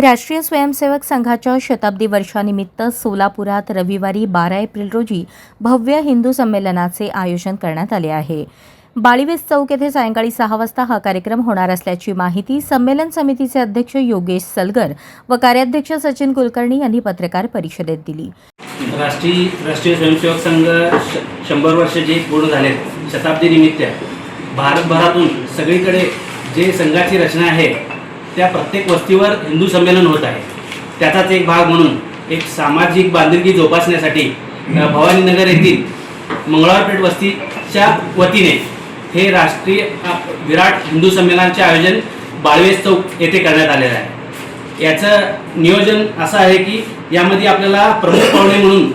राष्ट्रीय स्वयंसेवक संघाच्या शताब्दी वर्षानिमित्त सोलापुरात रविवारी 12 एप्रिल रोजी भव्य हिंदू संमेलनाचे आयोजन करण्यात आले आहे. बाळीवेस चौक येथे सायंकाळी 6 वाजता हा कार्यक्रम होणार असल्याची माहिती संमेलन समितीचे अध्यक्ष योगेश सलगर व कार्याध्यक्ष सचिन कुलकर्णी यांनी पत्रकार परिषदेत दिली. राष्ट्रीय स्वयंसेवक संघ 100 वर्ष जे पूर्ण झाले शताब्दी निमित्त भारतभरातून सगळीकडे जे संघाची रचना आहे त्या प्रत्येक वस्तीवर हिंदू संमेलन होत आहे. त्याचाच एक भाग म्हणून एक सामाजिक बांधिलकी जोपासण्यासाठी भवानीनगर येथील मंगळवारपेठ वस्तीच्या वतीने हे राष्ट्रीय विराट हिंदू संमेलनाचे आयोजन बाळीवेस चौक येथे करण्यात आलेलं आहे. याचं नियोजन असं आहे की यामध्ये आपल्याला प्रमुख पाहुणे म्हणून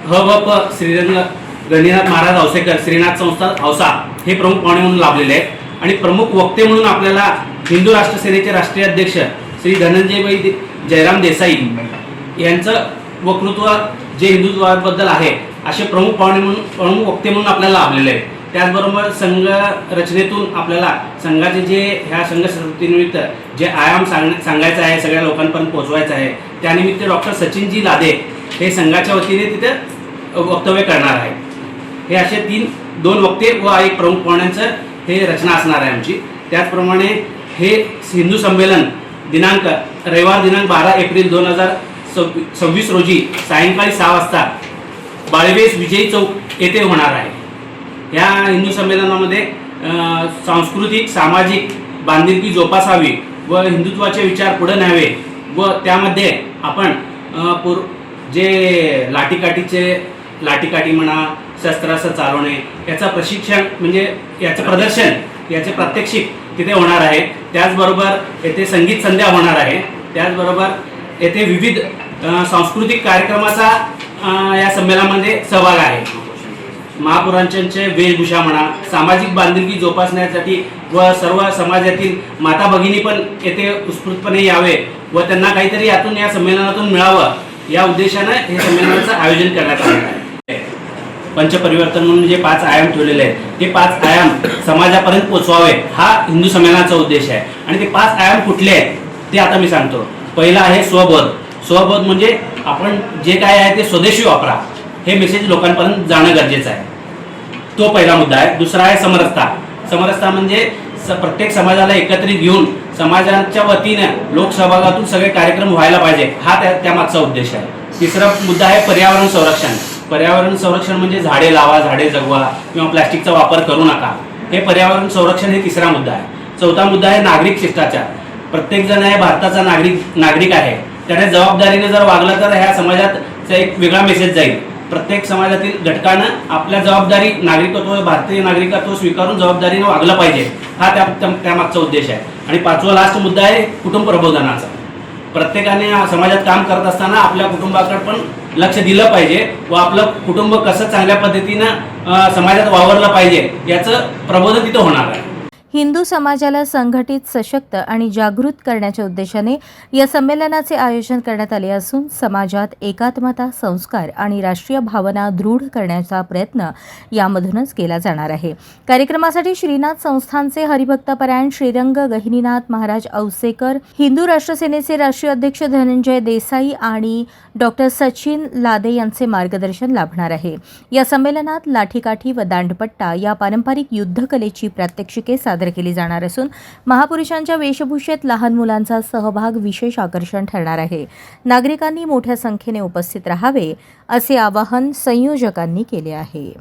व श्रीरंग गणिनाथ महाराज औसेकर श्रीनाथ संस्था औसा हे प्रमुख पाहुणे म्हणून लाभलेले आहेत आणि प्रमुख वक्ते म्हणून आपल्याला हिंदू राष्ट्र सेनेचे राष्ट्रीय अध्यक्ष श्री धनंजयभाई जयराम देसाई यांचं वक्तृत्व जे हिंदुत्वाबद्दल आहे असे प्रमुख वक्ते म्हणून आपल्याला लाभलेले आहेत. त्याचबरोबर संघ रचनेतून आपल्याला संघाचे जे ह्या संघ शताब्दीनिमित्त जे आयाम सांगायचं आहे सगळ्या लोकांपर्यंत पोहोचवायचं आहे त्यानिमित्त डॉक्टर सचिनजी लादे हे संघाच्या वतीने तिथे वक्तव्य करणार आहे. हे असे दोन वक्ते व एक प्रमुख पाहुण्यांचं हे रचना असणार आहे आमची. त्याचप्रमाणे हे हिंदू संमेलन रविवार दिनांक 12 एप्रिल 2026 रोजी सायंकाळी 6 वाजता बाळीवेस विजयी चौक येथे होणार आहे. या हिंदू संमेलनामध्ये सांस्कृतिक सामाजिक बांधिलकी जोपासावी व हिंदुत्वाचे विचार पुढे न्यावे व त्यामध्ये आपण जे लाठीकाठी म्हणा शस्त्रास्त्र चालवणे याचं प्रशिक्षण म्हणजे याचं प्रदर्शन याचे प्रात्यक्षिक तिथे होणार आहे. त्याचबरोबर येथे संगीत संध्या होणार आहे. त्याचबरोबर येथे विविध सांस्कृतिक कार्यक्रमाचा या संमेलनामध्ये सहभाग आहे. महापुराणांचे वेशभूषा म्हणा सामाजिक बांधिलकी जोपासण्यासाठी व सर्व समाजातील माता भगिनी पण येथे उत्स्फूर्तपणे यावे व त्यांना काहीतरी यातून या संमेलनातून मिळावं या उद्देशानं हे संमेलनाचं आयोजन करण्यात आलं आहे. पंचपरिवर्तन म्हणून जे 5 आयाम ठेवलेले आहेत ते 5 आयाम समाजापर्यंत पोचवावे हा हिंदू संमेलनाचा उद्देश आहे. आणि ते 5 आयाम कुठले आहेत ते आता मी सांगतो. पहिला आहे स्वबोध म्हणजे आपण जे काय आहे ते स्वदेशी वापरा हे मेसेज लोकांपर्यंत जाणं गरजेचं आहे. तो पहिला मुद्दा आहे. दुसरा आहे समरसता म्हणजे प्रत्येक समाजाला एकत्रित घेऊन समाजाच्या वतीनं लोकसहभागातून सगळे कार्यक्रम व्हायला पाहिजे हा त्यामागचा उद्देश आहे. तिसरा मुद्दा आहे पर्यावरण संरक्षण म्हणजे झाडे लावा झाडे जगवा किंवा प्लास्टिकचा वापर करू नका हे पर्यावरण संरक्षण हे तिसरा मुद्दा आहे. चौथा मुद्दा आहे नागरिक शिष्टाचार. प्रत्येक जण आहे भारताचा नागरिक आहे त्याने जबाबदारीने जर वागला तर ह्या समाजात एक वेगळा मेसेज जाईल. प्रत्येक समाजातील घटकानं आपल्या जबाबदारी भारतीय नागरिकत्व स्वीकारून जबाबदारीने वागलं पाहिजे हा त्यामागचा उद्देश आहे. आणि 5वा लास्ट मुद्दा आहे कुटुंब प्रबोधनाचा. प्रत्येकाने समाजात काम करत असताना आपल्या कुटुंबाकडे पण लक्ष दिलं पाहिजे व आपलं कुटुंब कसं चांगल्या पद्धतीनं समाजात वावरलं पाहिजे याचं प्रबोधन तिथं होणार आहे. हिंदू समाजाला संघटित सशक्त आणि जागृत करण्याच्या उद्देशाने या संमेलनाचे आयोजन करण्यात आले असून समाजात एकात्मता संस्कार आणि राष्ट्रीय भावना दृढ करण्याचा प्रयत्न यामधूनच केला जाणार आहे. कार्यक्रमासाठी श्रीनाथ संस्थानचे हरिभक्तपरायण श्रीरंग गहिनीनाथ महाराज औसेकर हिंदू राष्ट्र सेनेचे राष्ट्रीय अध्यक्ष धनंजय देसाई आणि डॉक्टर सचिन लादे यांचे मार्गदर्शन लाभणार आहे. या संमेलनात लाठीकाठी व दांडपट्टा या पारंपरिक युद्धकलेची प्रात्यक्षिके सादर केली जाणार असून महापुरुषांच्या वेशभूषेत लहान मुलांचा सहभाग विशेष आकर्षण ठरणार आहे. नागरिकांनी मोठ्या संख्येने उपस्थित राहावे असे आवाहन संयोजकांनी केले आहे.